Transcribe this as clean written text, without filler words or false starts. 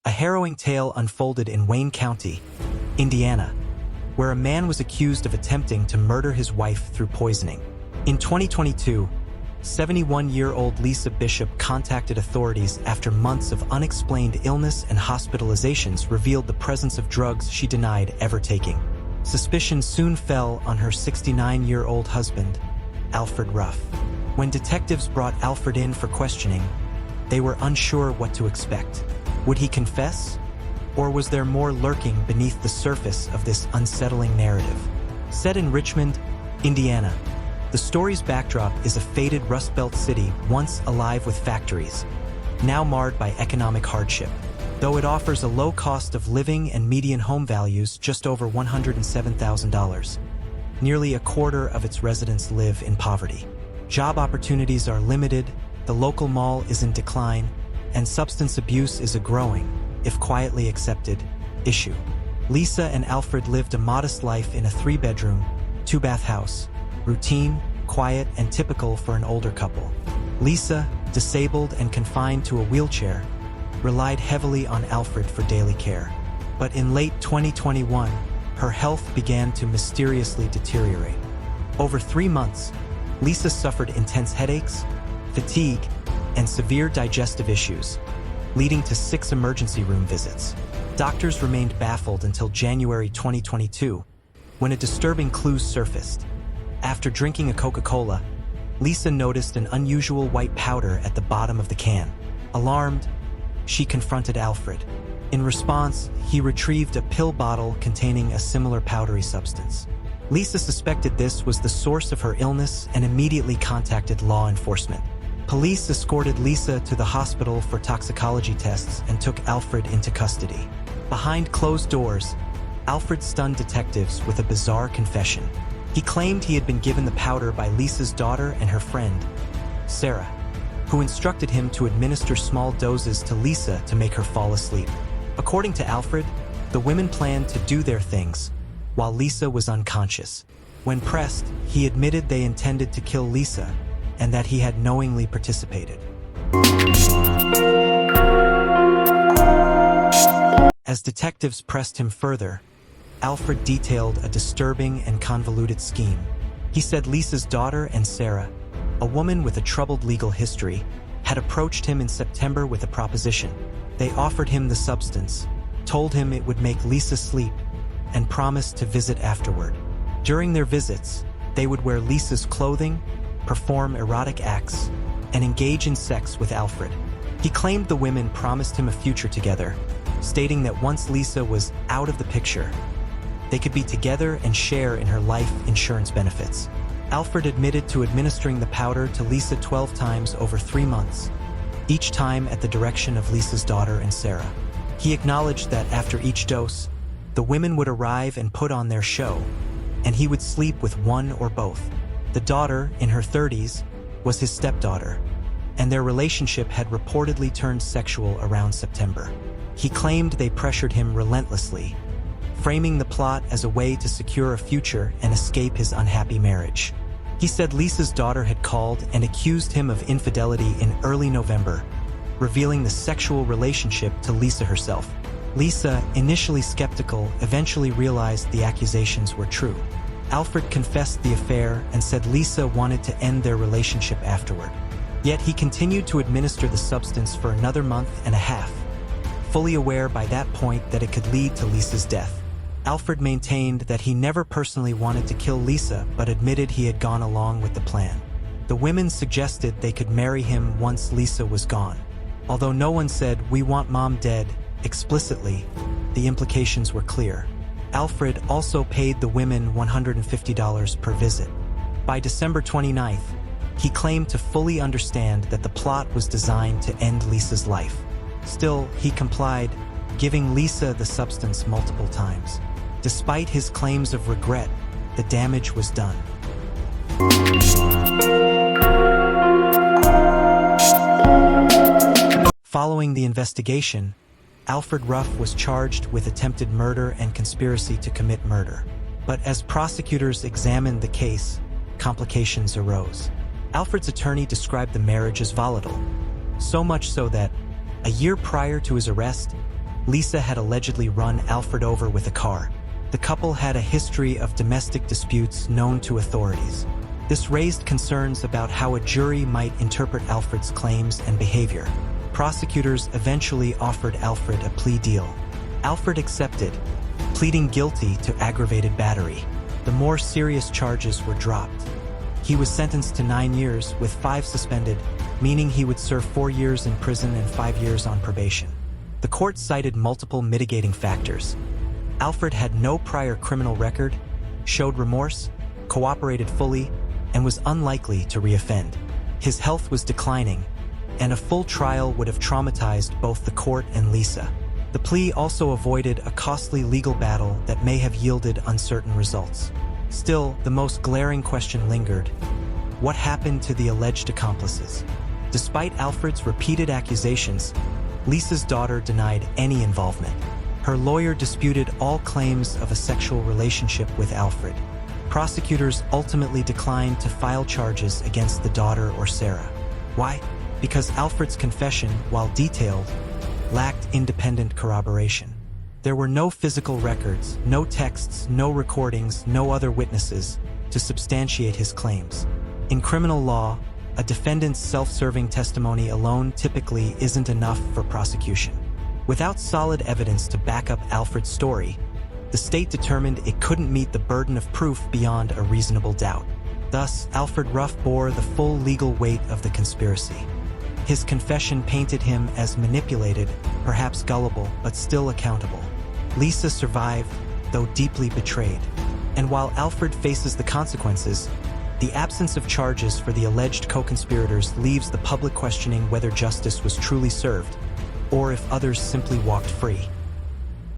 A harrowing tale unfolded in Wayne County, Indiana, where a man was accused of attempting to murder his wife through poisoning. In 2022, 71-year-old Lisa Bishop contacted authorities after months of unexplained illness and hospitalizations revealed the presence of drugs she denied ever taking. Suspicion soon fell on her 69-year-old husband, Alfred Ruf. When detectives brought Alfred in for questioning, they were unsure what to expect. Would he confess? Or was there more lurking beneath the surface of this unsettling narrative? Set in Richmond, Indiana, the story's backdrop is a faded Rust Belt city once alive with factories, now marred by economic hardship. Though it offers a low cost of living and median home values just over $107,000, nearly a quarter of its residents live in poverty. Job opportunities are limited, the local mall is in decline, and substance abuse is a growing, if quietly accepted, issue. Lisa and Alfred lived a modest life in a 3-bedroom, 2-bath house, routine, quiet, and typical for an older couple. Lisa, disabled and confined to a wheelchair, relied heavily on Alfred for daily care. But in late 2021, her health began to mysteriously deteriorate. Over 3 months, Lisa suffered intense headaches, fatigue, and severe digestive issues, leading to 6 emergency room visits. Doctors remained baffled until January 2022, when a disturbing clue surfaced. After drinking a Coca-Cola, Lisa noticed an unusual white powder at the bottom of the can. Alarmed, she confronted Alfred. In response, he retrieved a pill bottle containing a similar powdery substance. Lisa suspected this was the source of her illness and immediately contacted law enforcement. Police escorted Lisa to the hospital for toxicology tests and took Alfred into custody. Behind closed doors, Alfred stunned detectives with a bizarre confession. He claimed he had been given the powder by Lisa's daughter and her friend, Sarah, who instructed him to administer small doses to Lisa to make her fall asleep. According to Alfred, the women planned to do their things, while Lisa was unconscious. When pressed, he admitted they intended to kill Lisa, and that he had knowingly participated. As detectives pressed him further, Alfred detailed a disturbing and convoluted scheme. He said Lisa's daughter and Sarah, a woman with a troubled legal history, had approached him in September with a proposition. They offered him the substance, told him it would make Lisa sleep, and promised to visit afterward. During their visits, they would wear Lisa's clothing, perform erotic acts, and engage in sex with Alfred. He claimed the women promised him a future together, stating that once Lisa was out of the picture, they could be together and share in her life insurance benefits. Alfred admitted to administering the powder to Lisa 12 times over 3 months, each time at the direction of Lisa's daughter and Sarah. He acknowledged that after each dose, the women would arrive and put on their show, and he would sleep with one or both. The daughter, in her 30s, was his stepdaughter, and their relationship had reportedly turned sexual around September. He claimed they pressured him relentlessly, framing the plot as a way to secure a future and escape his unhappy marriage. He said Lisa's daughter had called and accused him of infidelity in early November, revealing the sexual relationship to Lisa herself. Lisa, initially skeptical, eventually realized the accusations were true. Alfred confessed the affair and said Lisa wanted to end their relationship afterward. Yet he continued to administer the substance for another month and a half, fully aware by that point that it could lead to Lisa's death. Alfred maintained that he never personally wanted to kill Lisa, but admitted he had gone along with the plan. The women suggested they could marry him once Lisa was gone. Although no one said, "We want Mom dead," explicitly, the implications were clear. Alfred also paid the women $150 per visit. By December 29th, he claimed to fully understand that the plot was designed to end Lisa's life. Still, he complied, giving Lisa the substance multiple times. Despite his claims of regret, the damage was done. Following the investigation, Alfred Ruf was charged with attempted murder and conspiracy to commit murder. But as prosecutors examined the case, complications arose. Alfred's attorney described the marriage as volatile, so much so that, a year prior to his arrest, Lisa had allegedly run Alfred over with a car. The couple had a history of domestic disputes known to authorities. This raised concerns about how a jury might interpret Alfred's claims and behavior. Prosecutors eventually offered Alfred a plea deal. Alfred accepted, pleading guilty to aggravated battery. The more serious charges were dropped. He was sentenced to 9 years, with 5 suspended, meaning he would serve 4 years in prison and 5 years on probation. The court cited multiple mitigating factors. Alfred had no prior criminal record, showed remorse, cooperated fully, and was unlikely to reoffend. His health was declining, and a full trial would have traumatized both the court and Lisa. The plea also avoided a costly legal battle that may have yielded uncertain results. Still, the most glaring question lingered: what happened to the alleged accomplices? Despite Alfred's repeated accusations, Lisa's daughter denied any involvement. Her lawyer disputed all claims of a sexual relationship with Alfred. Prosecutors ultimately declined to file charges against the daughter or Sarah. Why? Because Alfred's confession, while detailed, lacked independent corroboration. There were no physical records, no texts, no recordings, no other witnesses to substantiate his claims. In criminal law, a defendant's self-serving testimony alone typically isn't enough for prosecution. Without solid evidence to back up Alfred's story, the state determined it couldn't meet the burden of proof beyond a reasonable doubt. Thus, Alfred Ruf bore the full legal weight of the conspiracy. His confession painted him as manipulated, perhaps gullible, but still accountable. Lisa survived, though deeply betrayed. And while Alfred faces the consequences, the absence of charges for the alleged co-conspirators leaves the public questioning whether justice was truly served, or if others simply walked free.